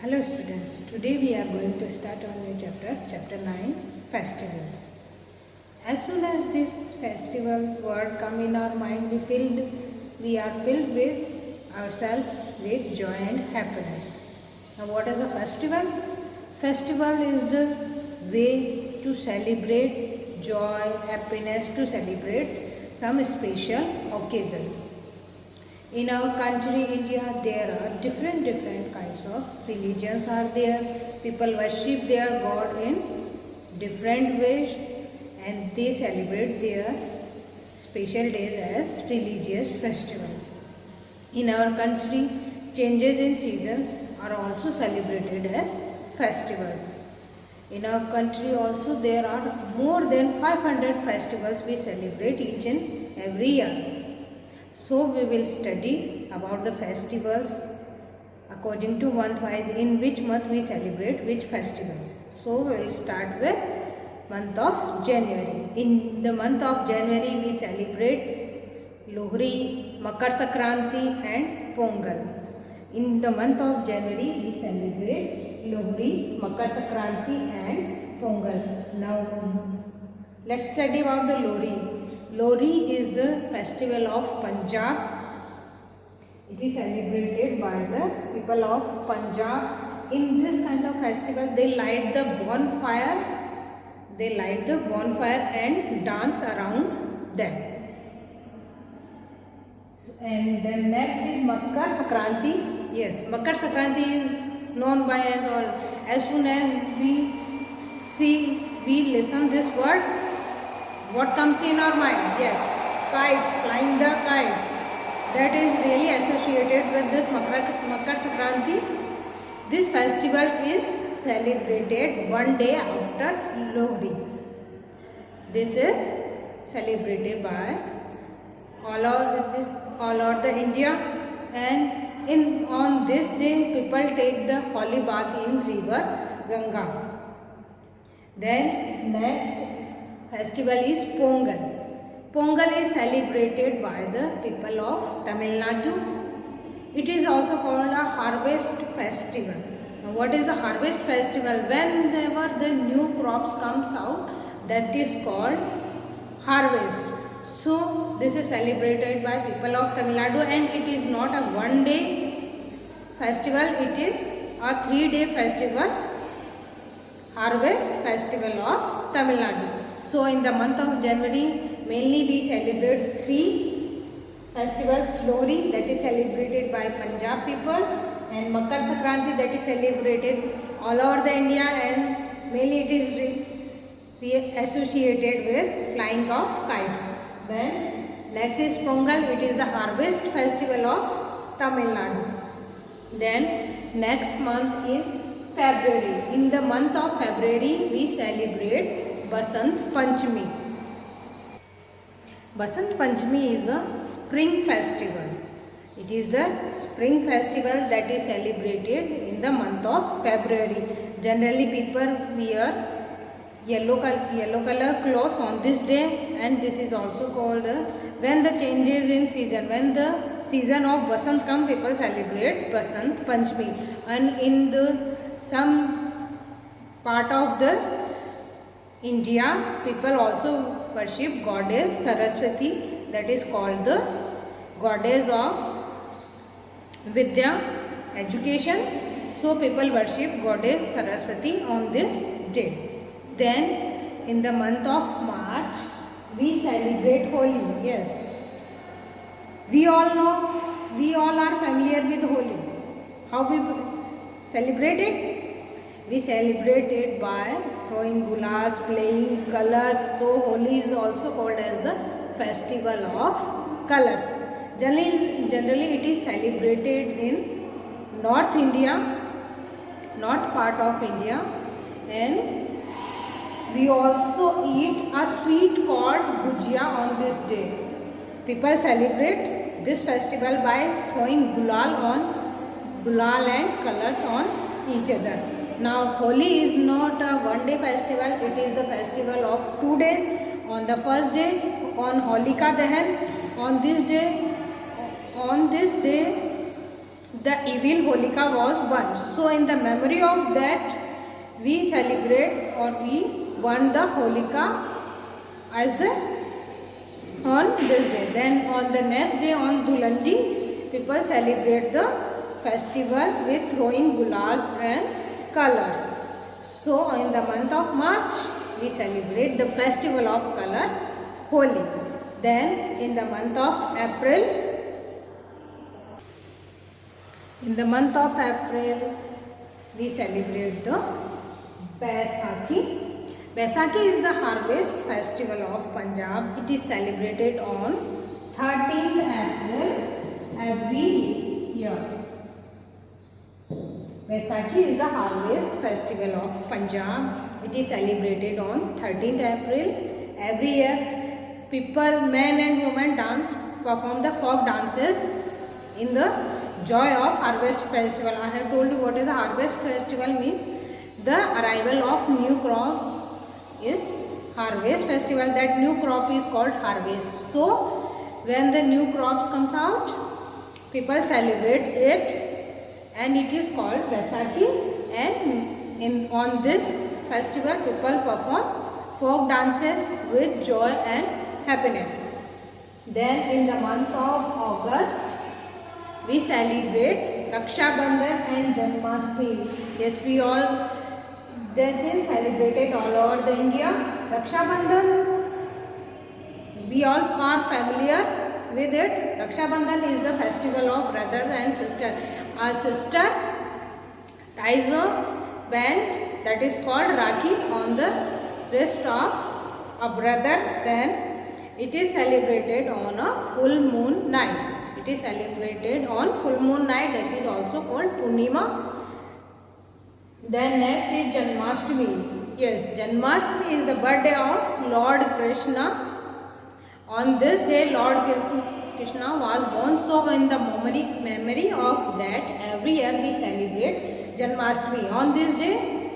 Hello students, today we are going to start a new chapter, chapter 9, festivals. As soon as this festival word come in our mind, we are filled with ourselves with joy and happiness. Now what is a festival? Festival is the way to celebrate joy, happiness, to celebrate some special occasion. In our country, India, there are different kinds of religions are there. People worship their God in different ways and they celebrate their special days as religious festival. In our country, changes in seasons are also celebrated as festivals. In our country also there are more than 500 festivals we celebrate each and every year. So we will study about the festivals according to month-wise, in which month we celebrate which festivals. So we will start with month of January. In the month of January we celebrate Lohri, Makar Sankranti and Pongal. In the month of January we celebrate Lohri, Makar Sankranti and Pongal. Now let's study about the Lohri. Lohri is the festival of Punjab. It is celebrated by the people of Punjab. In this kind of festival, they light the bonfire. They light the bonfire and dance around them. And then next is Makar Sankranti. Yes, Makar Sankranti is known by us all. As soon as we listen this word, what comes in our mind? Yes, kites, flying the kites. That is really associated with this Makar Sankranti. This festival is celebrated one day after Lohri. This is celebrated by all over the India, and on this day people take the holy bath in river Ganga. Then next festival is Pongal. Pongal is celebrated by the people of Tamil Nadu. It is also called a harvest festival. Now what is a harvest festival? Whenever the new crops comes out, that is called harvest. So this is celebrated by people of Tamil Nadu, and it is not a one day festival, it is a 3-day festival, harvest festival of Tamil Nadu. So in the month of January, mainly we celebrate 3 festivals. Lohri, that is celebrated by Punjab people, and Makar Sankranti, that is celebrated all over the India, and mainly it is associated with flying of kites. Then next is Pongal, it is the harvest festival of Tamil Nadu. Then next month is February. In the month of February, we celebrate Basant Panchami. Basant Panchami is a spring festival. It is the spring festival that is celebrated in the month of February. Generally people wear yellow color clothes on this day, and this is also called when the changes in season. When the season of Basant comes, people celebrate Basant Panchami. And in some part of the India, people also worship goddess Saraswati, that is called the goddess of Vidya, education. So people worship goddess Saraswati on this day. Then in the month of March, we celebrate Holi. Yes, we all know, we all are familiar with Holi. How we celebrate it? We celebrate it by throwing gulas, playing colors. So Holi is also called as the festival of colors. Generally it is celebrated in North India, north part of India, and we also eat a sweet called gujia on this day. People celebrate this festival by throwing gulal and colors on each other. Now Holi is not a one-day festival, it is the festival of 2 days. On the first day, on Holika Dahan, on this day the evil Holika was burned. So in the memory of that, we celebrate or we burn the Holika as the on this day. Then on the next day, on Dhulandi, people celebrate the festival with throwing gulal and colors. So in the month of March, we celebrate the festival of color, Holi. Then in the month of April, we celebrate the Baisakhi. Baisakhi is the harvest festival of Punjab. It is celebrated on 13th April every year. Baisakhi is the harvest festival of Punjab. It is celebrated on 13th April every year. People, men and women perform the folk dances in the joy of harvest festival. I have told you what is the harvest festival means. The arrival of new crop is harvest festival. That new crop is called harvest. So when the new crops comes out, people celebrate it and it is called Baisakhi. And on this festival, people perform folk dances with joy and happiness. Then in the month of August, we celebrate Raksha Bandhan and Janmashtami. Yes, we all, that is celebrated all over the India. Raksha Bandhan, we all are familiar with it. Raksha Bandhan is the festival of brothers and sisters. A sister ties a band that is called Rakhi on the wrist of a brother. Then it is celebrated on a full moon night. It is celebrated on full moon night, that is also called Purnima. Then next is Janmashtami. Yes, Janmashtami is the birthday of Lord Krishna. On this day, Lord Krishna was born. So in the memory of that, every year we celebrate Janmashtami. On this day,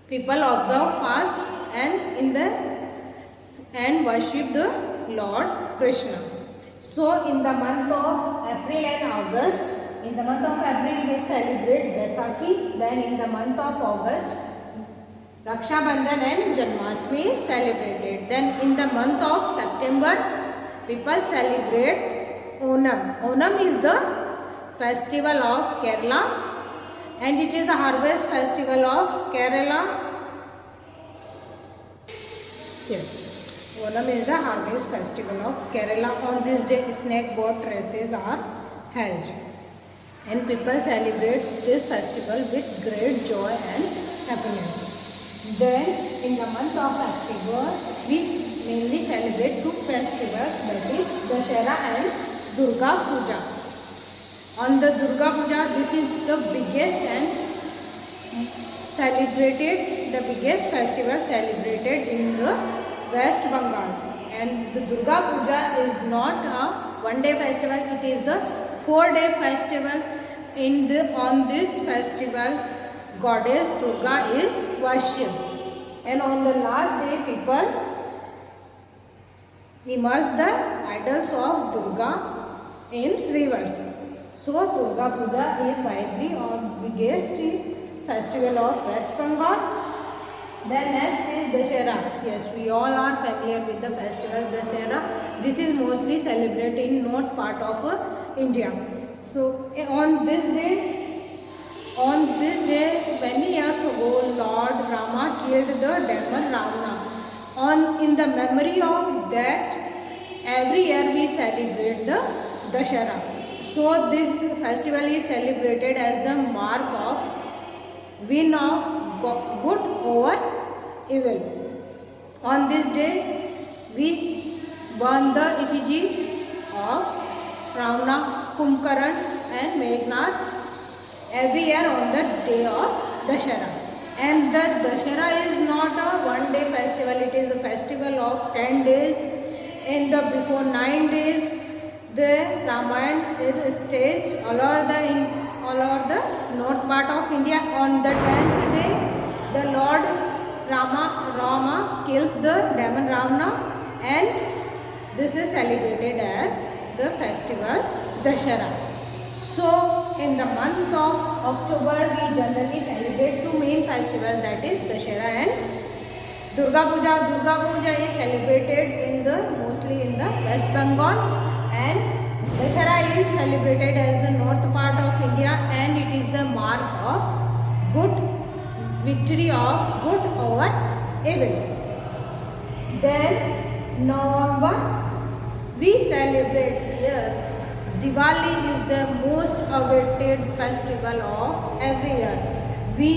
people observe fast and worship the Lord Krishna. So in the month of April and August, in the month of April we celebrate Baisakhi. Then in the month of August, Raksha Bandhan and Janmashtami is celebrated. Then in the month of September, people celebrate Onam. Onam is the festival of Kerala and it is the harvest festival of Kerala. Yes. Onam is the harvest festival of Kerala. On this day, snake boat races are held. And people celebrate this festival with great joy and happiness. Then, in the month of October, we mainly celebrate two festivals, that is Dussehra and Durga Puja. On the Durga Puja, this is the biggest festival celebrated in the West Bengal. And the Durga Puja is not a one-day festival, it is the 4-day festival. On this festival, goddess Durga is worshipped. And on the last day, people immerse the idols of Durga in rivers. So Durga Puja is widely or biggest festival of West Bengal. Then next is Dussehra. Yes, we all are familiar with the festival Dussehra. This is mostly celebrated in north part of India. So on this day, many years ago, Lord Rama killed the demon Ravana. In the memory of that, every year we celebrate the Dussehra. So this festival is celebrated as the mark of win of good over evil. On this day, we burn the effigies of Ravana, Kumbhakarna and Meghnad every year on the day of Dussehra. And the Dussehra is not a one-day festival, it is a festival of 10 days. Before 9 days, the Ramayana is staged all over the north part of India. On the 10th day, the Lord Rama kills the demon Ravana, and this is celebrated as the festival Dussehra. So in the month of October we generally celebrate two main festivals, that is Dussehra and Durga Puja. Durga Puja is celebrated mostly in the West Bengal, and Dussehra is celebrated as the north part of India, and it is the mark of good victory of good over evil. Then November we celebrate, yes, Diwali is the most awaited festival of every year. We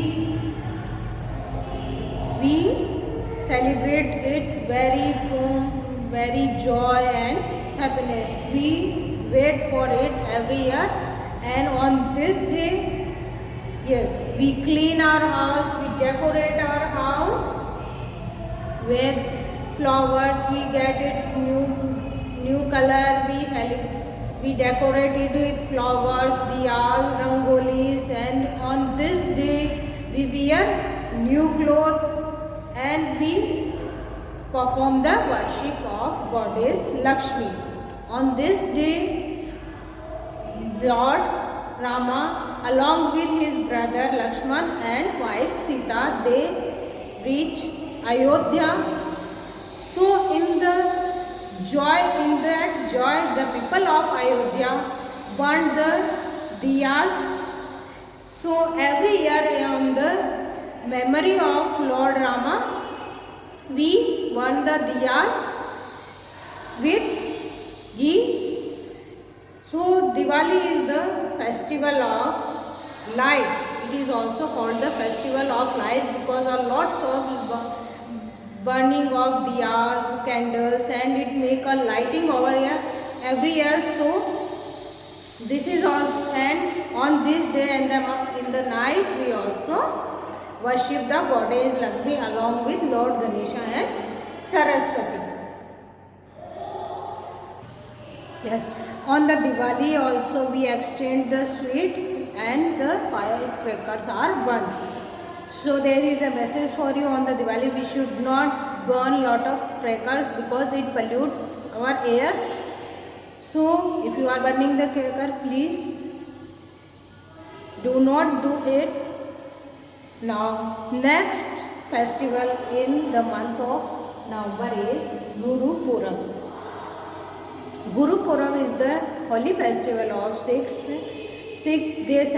celebrate it very joy and happiness. We wait for it every year, and on this day, yes, we clean our house, we decorate our house with flowers, we get it new color, we decorate it with flowers, diyas, rangolis, and on this day we wear new clothes and we perform the worship of goddess Lakshmi. On this day, Lord Rama along with his brother Lakshman and wife Sita, they reach Ayodhya. So in that joy, the people of Ayodhya burned the diyas. So every year on the memory of Lord Rama, we burn the diyas with ghee. So Diwali is the festival of light. It is also called the festival of lights because a lot of burning of diyas, candles, and it make a lighting over here every year. So this is also, and on this day in the night we also worship the goddess Lakshmi along with Lord Ganesha and Saraswati. Yes, on the Diwali also we exchange the sweets and the firecrackers are burnt. So there is a message for you on the Diwali. We should not burn lot of crackers because it pollute our air. So if you are burning the cracker, please do not do it. Now next festival in the month of November is Guru Purab. Guru Purab is the holy festival of Sikhs. It is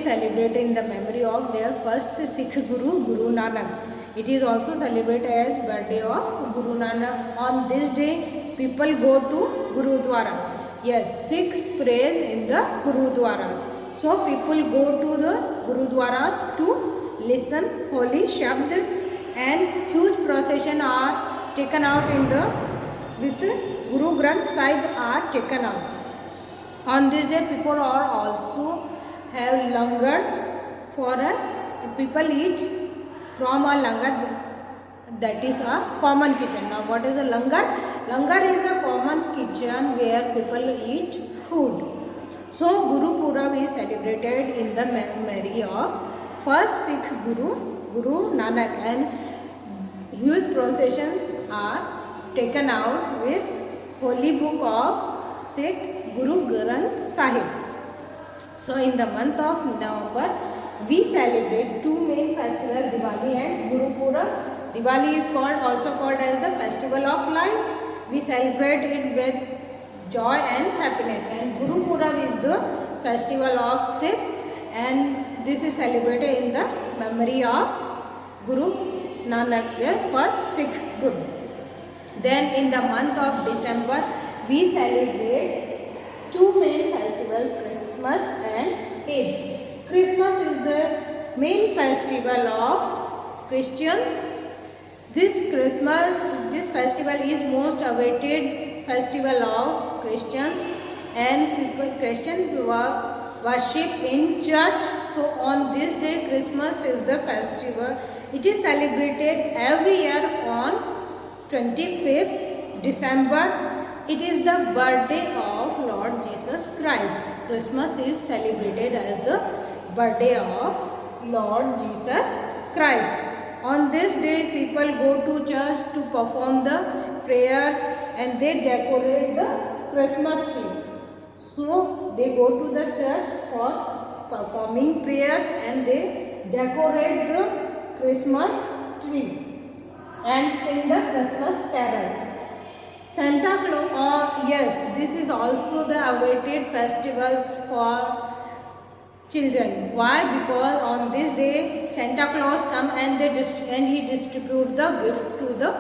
celebrated in the memory of their first Sikh Guru, Guru Nanak. It is also celebrated as birthday of Guru Nanak. On this day, people go to Gurudwara. Yes, Sikhs prays in the Gurudwaras. So people go to the Gurudwaras to listen holy Shabd, and huge procession are taken out with Guru Granth Sahib are taken out. On this day, people are also have langars for people eat from a langar, that is a common kitchen. Now, what is a langar? Langar is a common kitchen where people eat food. So, Guru Purab is celebrated in the memory of first Sikh Guru, Guru Nanak, and huge processions are taken out with holy book of Sikh Guru Granth Sahib. So in the month of November, we celebrate two main festivals, Diwali and Guru Purab. Diwali is also called as the festival of light. We celebrate it with joy and happiness. And Guru Purab is the festival of Sikh, and this is celebrated in the memory of Guru Nanak, the first Sikh Guru. Then in the month of December, we celebrate two main festivals, Christmas and Eid. Christmas is the main festival of Christians. This festival is most awaited festival of Christians, and Christians worship in church. So on this day, Christmas is the festival. It is celebrated every year on 25th December. It is the birthday of Lord Jesus Christ. Christmas is celebrated as the birthday of Lord Jesus Christ. On this day, people go to church to perform the prayers and they decorate the Christmas tree. So they go to the church for performing prayers and they decorate the Christmas tree and sing the Christmas carol. Santa Claus, yes, this is also the awaited festivals for children. Why? Because on this day Santa Claus come and he distribute the gift to the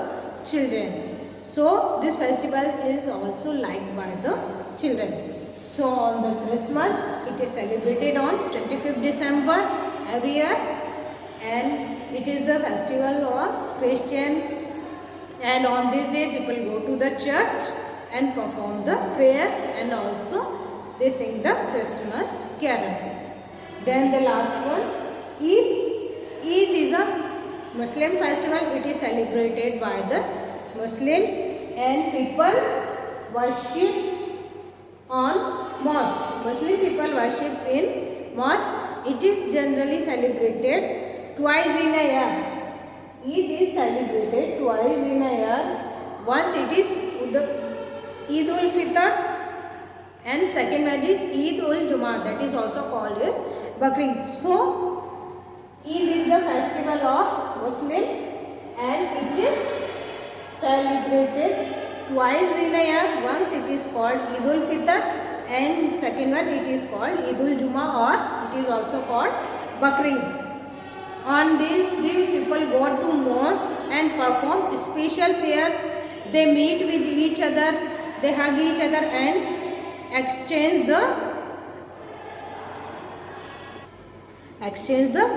children. So this festival is also liked by the children. So on the Christmas, it is celebrated on 25th December every year, and it is the festival of Christian, and on this day people go to the church and perform the prayers and also they sing the Christmas carol. Then the last one, Eid. Eid is a Muslim festival. It is celebrated by the Muslims and people worship on mosque. Muslim people worship in mosque. It is generally celebrated twice in a year. Eid is celebrated twice in a year. Once it is Eid ul Fitr and second one is Eid ul Jummah, that is also called as Bakrid. So Eid is the festival of Muslim and it is celebrated twice in a year. Once it is called Eid ul Fitr and second one it is called Eid ul Jummah, or it is also called Bakrid. On this day people go to mosque and perform special prayers. They meet with each other, they hug each other and exchange the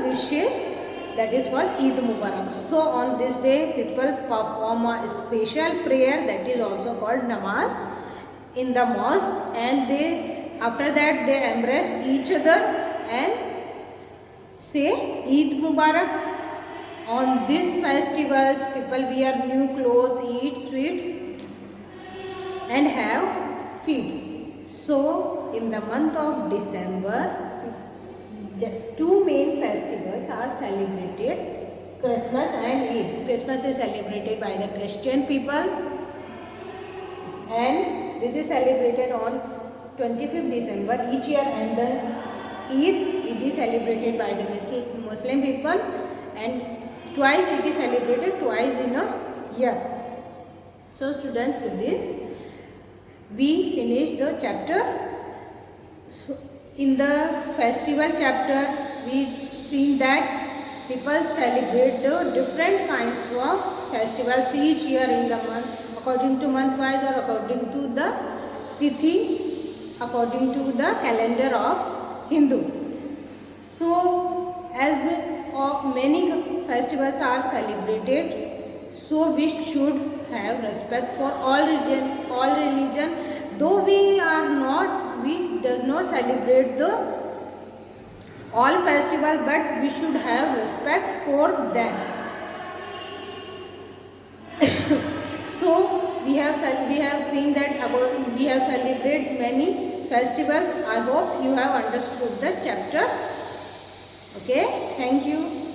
wishes, that is called Eid Mubarak. So on this day people perform a special prayer, that is also called namaz, in the mosque, and after that they embrace each other and say Eid Mubarak. On these festivals people wear new clothes, eat sweets and have feasts. So in the month of December, the two main festivals are celebrated, Christmas and Eid. Christmas is celebrated by the Christian people and this is celebrated on 25th December each year, and then Eid is celebrated by the Muslim people and twice it is celebrated twice in a year. So students, with this we finish the chapter. So in the festival chapter we see that people celebrate the different kinds of festivals each year in the month, according to month wise or according to the tithi, according to the calendar of Hindu. So as many festivals are celebrated, so we should have respect for all religion. Though we does not celebrate all festival, but we should have respect for them. So we have seen that we have celebrated many festivals. I hope you have understood the chapter. Okay, thank you.